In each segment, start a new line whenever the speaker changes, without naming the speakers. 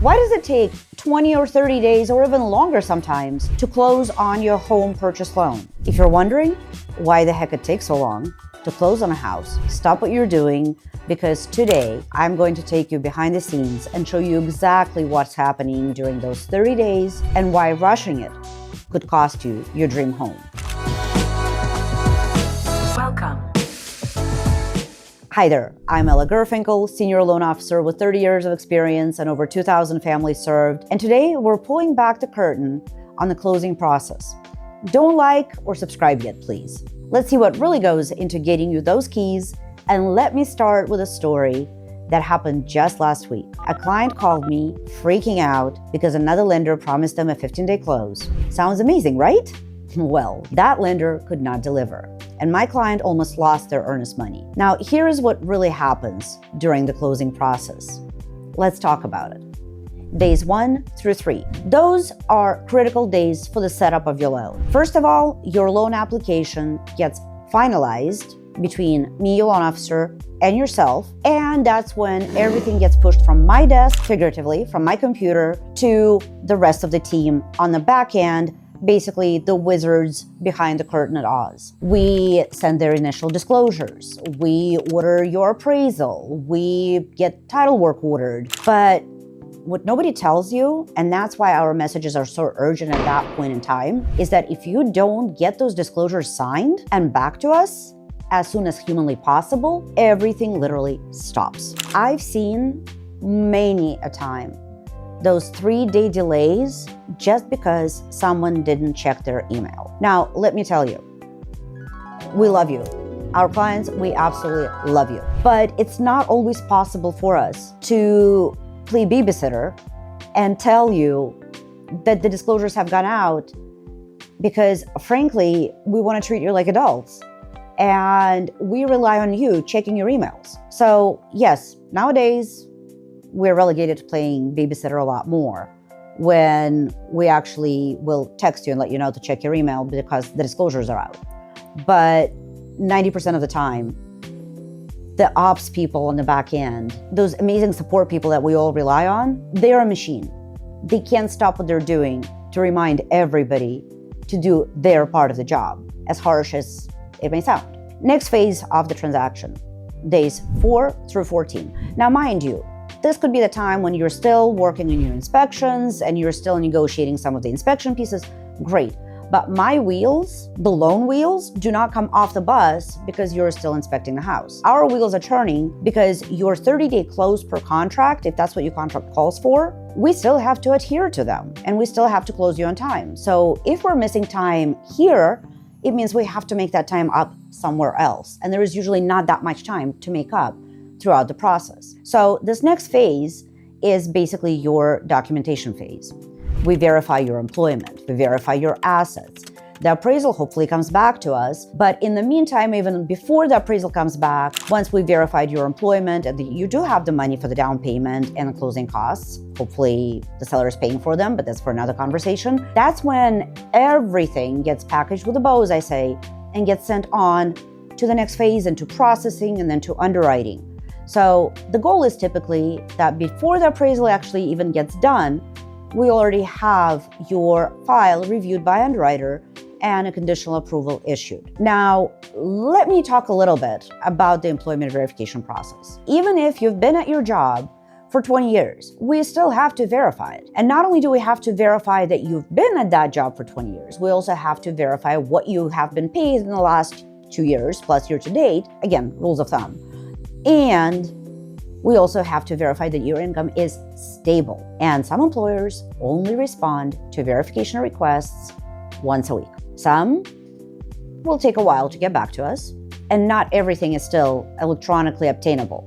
Why does it take 20 or 30 days or even longer sometimes to close on your home purchase loan? If you're wondering why the heck it takes so long to close on a house, stop what you're doing, because today I'm going to take you behind the scenes and show you exactly what's happening during those 30 days and why rushing it could cost you your dream home.
Welcome.
Hi there, I'm Gurfinkel, Senior Loan Officer with 30 years of experience and over 2,000 families served. And today we're pulling back the curtain on the closing process. Don't like or subscribe yet, please. Let's see what really goes into getting you those keys. And let me start with a story that happened just last week. A client called me freaking out because another lender promised them a 15-day close. Sounds amazing, right? Well, that lender could not deliver, and my client almost lost their earnest money. Now, here is what really happens during the closing process. Let's talk about it. Days 1 through 3. Those are critical days for the setup of your loan. First of all, your loan application gets finalized between me, your loan officer, and yourself, and that's when everything gets pushed from my desk, figuratively, from my computer, to the rest of the team on the back end, basically the wizards behind the curtain at Oz. We send their initial disclosures, we order your appraisal, we get title work ordered. But what nobody tells you, and that's why our messages are so urgent at that point in time, is that if you don't get those disclosures signed and back to us as soon as humanly possible, everything literally stops. I've seen many a time those 3-day delays just because someone didn't check their email. Now, let me tell you, we love you. Our clients, we absolutely love you. But it's not always possible for us to play babysitter and tell you that the disclosures have gone out because, frankly, we want to treat you like adults. And we rely on you checking your emails. So yes, nowadays, we're relegated to playing babysitter a lot more when we actually will text you and let you know to check your email because the disclosures are out. But 90% of the time, the ops people on the back end, those amazing support people that we all rely on, they're a machine. They can't stop what they're doing to remind everybody to do their part of the job, as harsh as it may sound. Next phase of the transaction, days 4 through 14. Now, mind you, this could be the time when you're still working on your inspections and you're still negotiating some of the inspection pieces. Great. But my wheels, the loan wheels, do not come off the bus because you're still inspecting the house. Our wheels are turning because your 30-day close per contract, if that's what your contract calls for, we still have to adhere to them and we still have to close you on time. So if we're missing time here, it means we have to make that time up somewhere else. And there is usually not that much time to make up throughout the process. So this next phase is basically your documentation phase. We verify your employment, we verify your assets. The appraisal hopefully comes back to us, but in the meantime, even before the appraisal comes back, once we verified your employment and you do have the money for the down payment and the closing costs, hopefully the seller is paying for them, but that's for another conversation. That's when everything gets packaged with a bow, as I say, and gets sent on to the next phase, into processing and then to underwriting. So the goal is typically that before the appraisal actually even gets done, we already have your file reviewed by underwriter and a conditional approval issued. Now, let me talk a little bit about the employment verification process. Even if you've been at your job for 20 years, we still have to verify it. And not only do we have to verify that you've been at that job for 20 years, we also have to verify what you have been paid in the last 2 years plus year to date. Again, rules of thumb. And we also have to verify that your income is stable. And some employers only respond to verification requests once a week. Some will take a while to get back to us, and not everything is still electronically obtainable.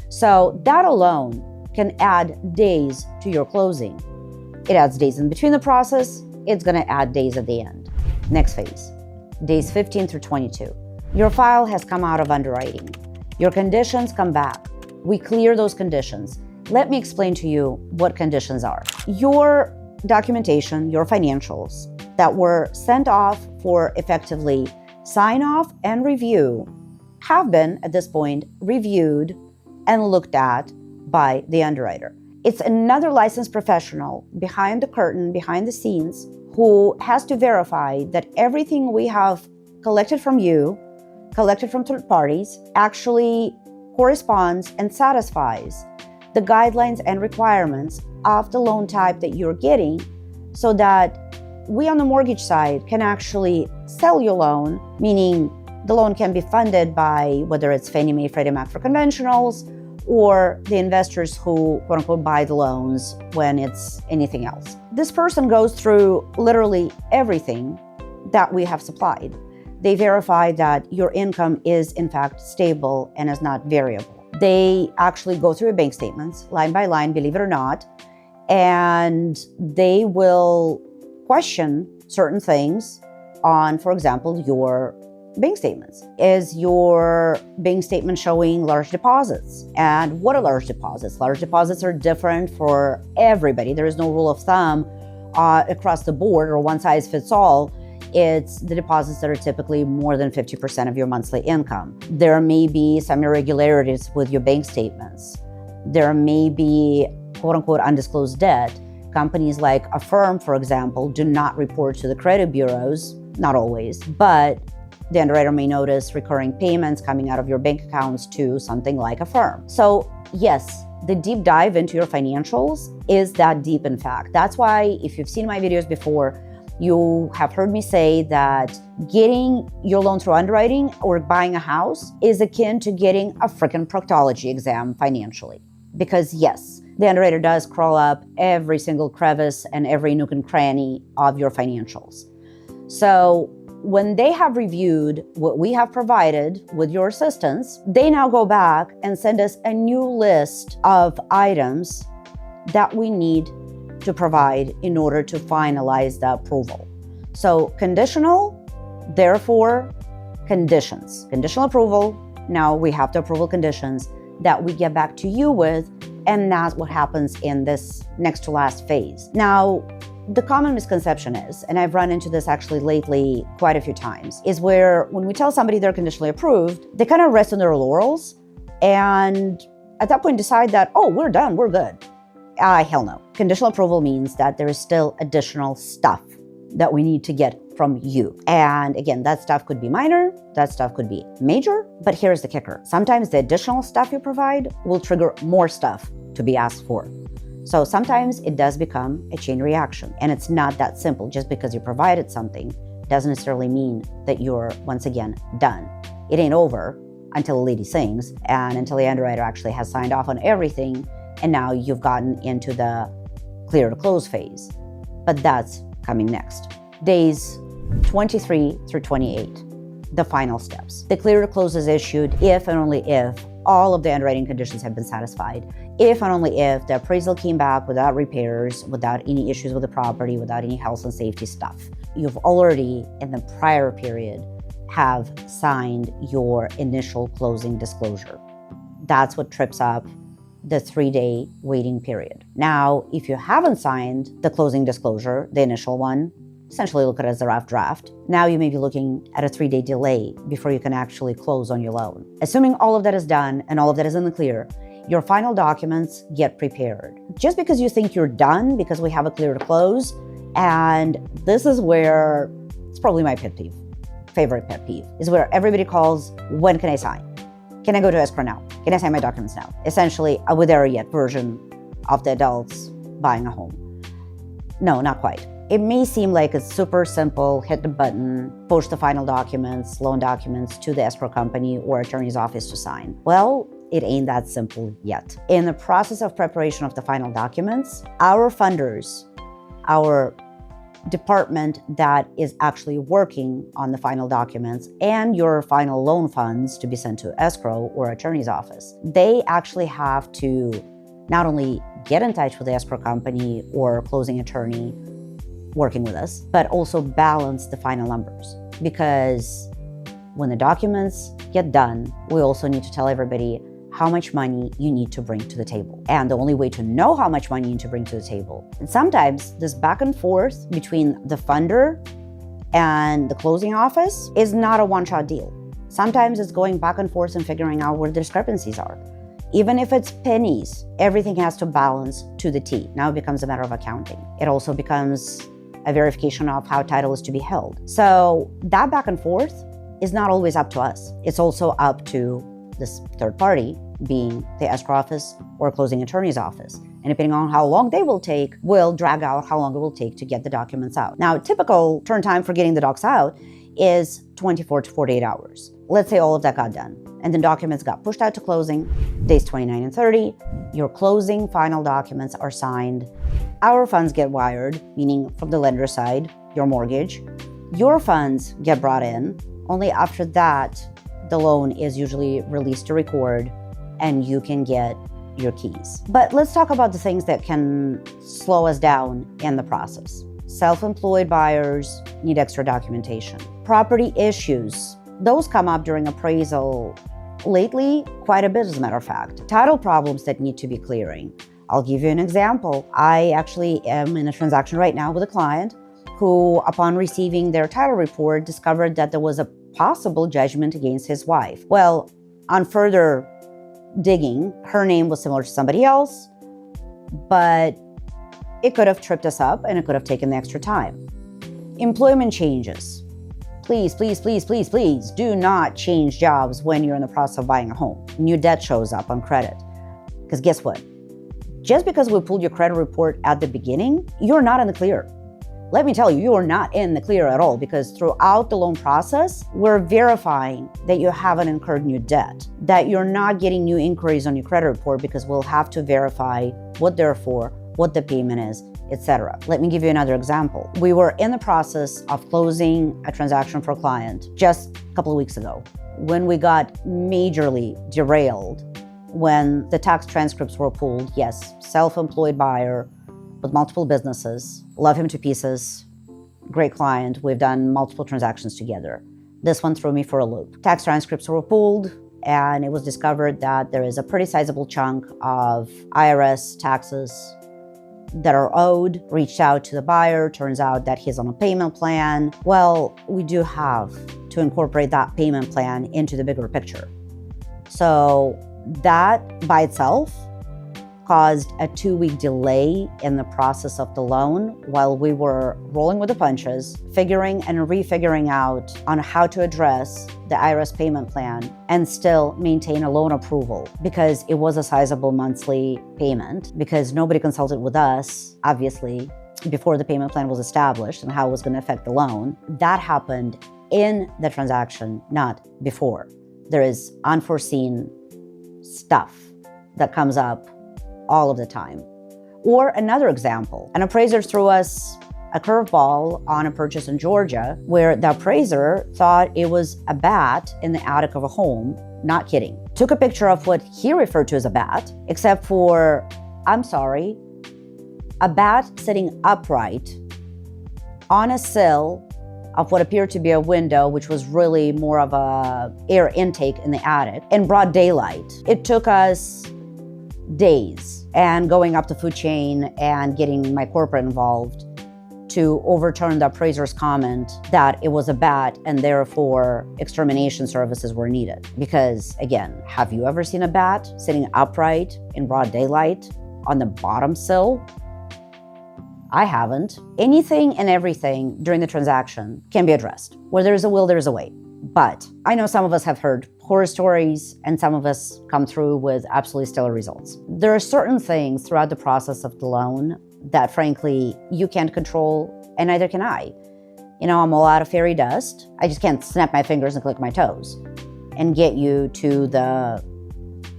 So that alone can add days to your closing. It adds days in between the process. It's going to add days at the end. Next phase, days 15 through 22. Your file has come out of underwriting. Your conditions come back. We clear those conditions. Let me explain to you what conditions are. Your documentation, your financials that were sent off for effectively sign off and review have been, at this point, reviewed and looked at by the underwriter. It's another licensed professional behind the curtain, behind the scenes, who has to verify that everything we have collected from you, collected from third parties, actually corresponds and satisfies the guidelines and requirements of the loan type that you're getting, so that we on the mortgage side can actually sell your loan, meaning the loan can be funded by whether it's Fannie Mae, Freddie Mac for conventionals, or the investors who, quote unquote, buy the loans when it's anything else. This person goes through literally everything that we have supplied. They verify that your income is in fact stable and is not variable. They actually go through your bank statements line by line, believe it or not, and they will question certain things on, for example, your bank statements. Is your bank statement showing large deposits? And what are large deposits? Large deposits are different for everybody. There is no rule of thumb across the board or one size fits all. It's the deposits that are typically more than 50% of your monthly income. There may be some irregularities with your bank statements. There may be, quote unquote, undisclosed debt. Companies like Affirm, for example, do not report to the credit bureaus, not always, but the underwriter may notice recurring payments coming out of your bank accounts to something like Affirm. So yes, the deep dive into your financials is that deep, in fact. That's why if you've seen my videos before, you have heard me say that getting your loan through underwriting or buying a house is akin to getting a freaking proctology exam financially. Because yes, the underwriter does crawl up every single crevice and every nook and cranny of your financials. So when they have reviewed what we have provided with your assistance, they now go back and send us a new list of items that we need to provide in order to finalize the approval. So conditional, therefore conditions. Conditional approval, now we have the approval conditions that we get back to you with, and that's what happens in this next to last phase. Now, the common misconception is, and I've run into this actually lately quite a few times, is where when we tell somebody they're conditionally approved, they kind of rest on their laurels and at that point decide that, oh, we're done, we're good. Hell no. Conditional approval means that there is still additional stuff that we need to get from you. And again, that stuff could be minor, that stuff could be major, but here's the kicker. Sometimes the additional stuff you provide will trigger more stuff to be asked for. So sometimes it does become a chain reaction, and it's not that simple. Just because you provided something doesn't necessarily mean that you're, once again, done. It ain't over until the lady sings and until the underwriter actually has signed off on everything, and now you've gotten into the clear to close phase. But that's coming next. Days 23 through 28, the final steps. The clear to close is issued if and only if all of the underwriting conditions have been satisfied, if and only if the appraisal came back without repairs, without any issues with the property, without any health and safety stuff. You've already, in the prior period, have signed your initial closing disclosure. That's what trips up the 3-day waiting period. Now, if you haven't signed the closing disclosure, the initial one, essentially look at it as a rough draft. Now you may be looking at a 3-day delay before you can actually close on your loan. Assuming all of that is done and all of that is in the clear, your final documents get prepared. Just because you think you're done, because we have a clear to close, and this is where, it's probably my pet peeve, favorite pet peeve, is where everybody calls, when can I sign? Can I go to escrow now? Can I sign my documents now? Essentially, a with there yet version of the adults buying a home. No, not quite. It may seem like it's super simple, hit the button, post the final documents, loan documents to the escrow company or attorney's office to sign. Well, it ain't that simple yet. In the process of preparation of the final documents, our funders, our department that is actually working on the final documents and your final loan funds to be sent to escrow or attorney's office, they actually have to not only get in touch with the escrow company or closing attorney working with us, but also balance the final numbers. Because when the documents get done, we also need to tell everybody how much money you need to bring to the table. And the only way to know how much money you need to bring to the table. And sometimes this back and forth between the funder and the closing office is not a one-shot deal. Sometimes it's going back and forth and figuring out where the discrepancies are. Even if it's pennies, everything has to balance to the T. Now it becomes a matter of accounting. It also becomes a verification of how title is to be held. So that back and forth is not always up to us. It's also up to this third party, being the escrow office or closing attorney's office. And depending on how long they will take, will drag out how long it will take to get the documents out. Now, typical turn time for getting the docs out is 24 to 48 hours. Let's say all of that got done, and then documents got pushed out to closing, days 29 and 30, your closing final documents are signed, our funds get wired, meaning from the lender side, your mortgage, your funds get brought in. Only after that, the loan is usually released to record and you can get your keys. But let's talk about the things that can slow us down in the process. Self-employed buyers need extra documentation. Property issues, those come up during appraisal lately quite a bit, as a matter of fact. Title problems that need to be clearing. I'll give you an example. I actually am in a transaction right now with a client who, upon receiving their title report, discovered that there was a possible judgment against his wife. Well, on further digging, her name was similar to somebody else, but it could have tripped us up and it could have taken the extra time. Employment changes. Please, please, please, please, please do not change jobs when you're in the process of buying a home. New debt shows up on credit. Because guess what? Just because we pulled your credit report at the beginning, you're not in the clear. Let me tell you, you are not in the clear at all, because throughout the loan process, we're verifying that you haven't incurred new debt, that you're not getting new inquiries on your credit report, because we'll have to verify what they're for, what the payment is, etc. Let me give you another example. We were in the process of closing a transaction for a client just a couple of weeks ago when we got majorly derailed when the tax transcripts were pulled. Yes, self-employed buyer with multiple businesses, love him to pieces, great client. We've done multiple transactions together. This one threw me for a loop. Tax transcripts were pulled, and it was discovered that there is a pretty sizable chunk of IRS taxes that are owed. Reached out to the buyer, turns out that he's on a payment plan. Well, we do have to incorporate that payment plan into the bigger picture. So that by itself caused a 2-week delay in the process of the loan while we were rolling with the punches, figuring and refiguring out on how to address the IRS payment plan and still maintain a loan approval, because it was a sizable monthly payment, because nobody consulted with us, obviously, before the payment plan was established and how it was going to affect the loan. That happened in the transaction, not before. There is unforeseen stuff that comes up all of the time. Or another example, an appraiser threw us a curveball on a purchase in Georgia where the appraiser thought it was a bat in the attic of a home. Not kidding. Took a picture of what he referred to as a bat, except for, I'm sorry, a bat sitting upright on a sill of what appeared to be a window, which was really more of a air intake in the attic, in broad daylight. It took us days and going up the food chain and getting my corporate involved to overturn the appraiser's comment that it was a bat and therefore extermination services were needed. Because again, have you ever seen a bat sitting upright in broad daylight on the bottom sill? I haven't. Anything and everything during the transaction can be addressed. Where there's a will, there's a way. But I know some of us have heard horror stories and some of us come through with absolutely stellar results. There are certain things throughout the process of the loan that frankly you can't control, and neither can I. You know, I'm all out of fairy dust. I just can't snap my fingers and click my toes and get you to the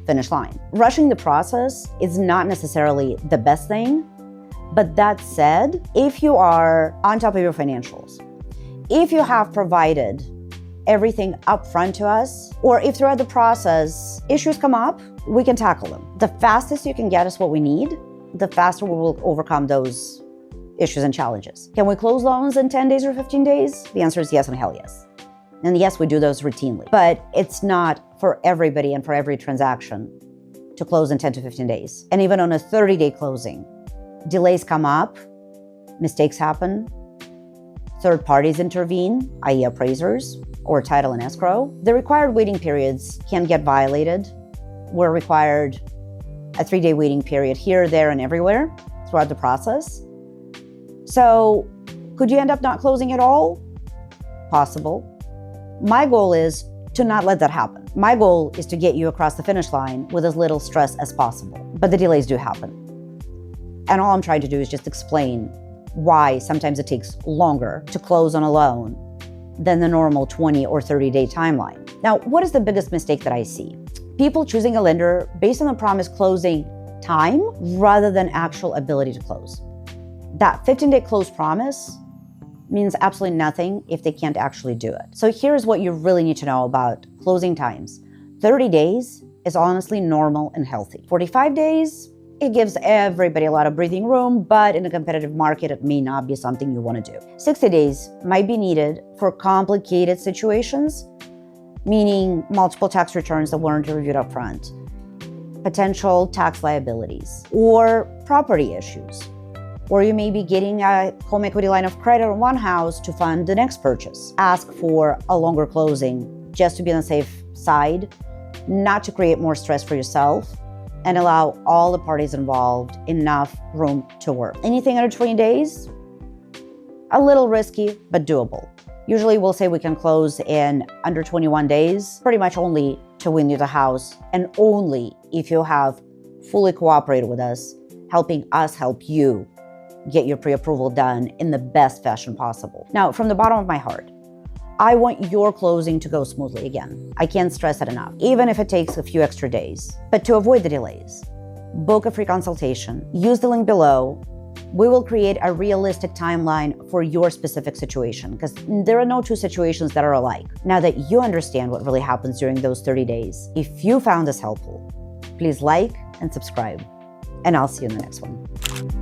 finish line. Rushing the process is not necessarily the best thing, but that said, if you are on top of your financials, if you have provided everything up front to us, or if throughout the process issues come up, we can tackle them. The fastest you can get us what we need, the faster we will overcome those issues and challenges. Can we close loans in 10 days or 15 days? The answer is yes and hell yes. And yes, we do those routinely, but it's not for everybody and for every transaction to close in 10 to 15 days. And even on a 30-day closing, delays come up, mistakes happen, third parties intervene, i.e. appraisers, or title and escrow. The required waiting periods can get violated we're required a 3-day waiting period here, there, and everywhere throughout the process. So could you end up not closing at all? Possible. My goal is to not let that happen. My goal is to get you across the finish line with as little stress as possible. But the delays do happen. And all I'm trying to do is just explain why sometimes it takes longer to close on a loan than the normal 20 or 30-day timeline. Now, what is the biggest mistake that I see? People choosing a lender based on the promised closing time rather than actual ability to close. That 15-day close promise means absolutely nothing if they can't actually do it. So here's what you really need to know about closing times. 30 days is honestly normal and healthy. 45 days, it gives everybody a lot of breathing room, but in a competitive market, it may not be something you want to do. 60 days might be needed for complicated situations, meaning multiple tax returns that weren't reviewed up front, potential tax liabilities, or property issues. Or you may be getting a home equity line of credit on one house to fund the next purchase. Ask for a longer closing just to be on the safe side, not to create more stress for yourself, and allow all the parties involved enough room to work. Anything under 20 days, a little risky, but doable. Usually we'll say we can close in under 21 days, pretty much only to win you the house, and only if you have fully cooperated with us, helping us help you get your pre-approval done in the best fashion possible. Now, from the bottom of my heart, I want your closing to go smoothly again. I can't stress it enough, even if it takes a few extra days. But to avoid the delays, book a free consultation. Use the link below. We will create a realistic timeline for your specific situation, because there are no two situations that are alike. Now that you understand what really happens during those 30 days, if you found this helpful, please like and subscribe, and I'll see you in the next one.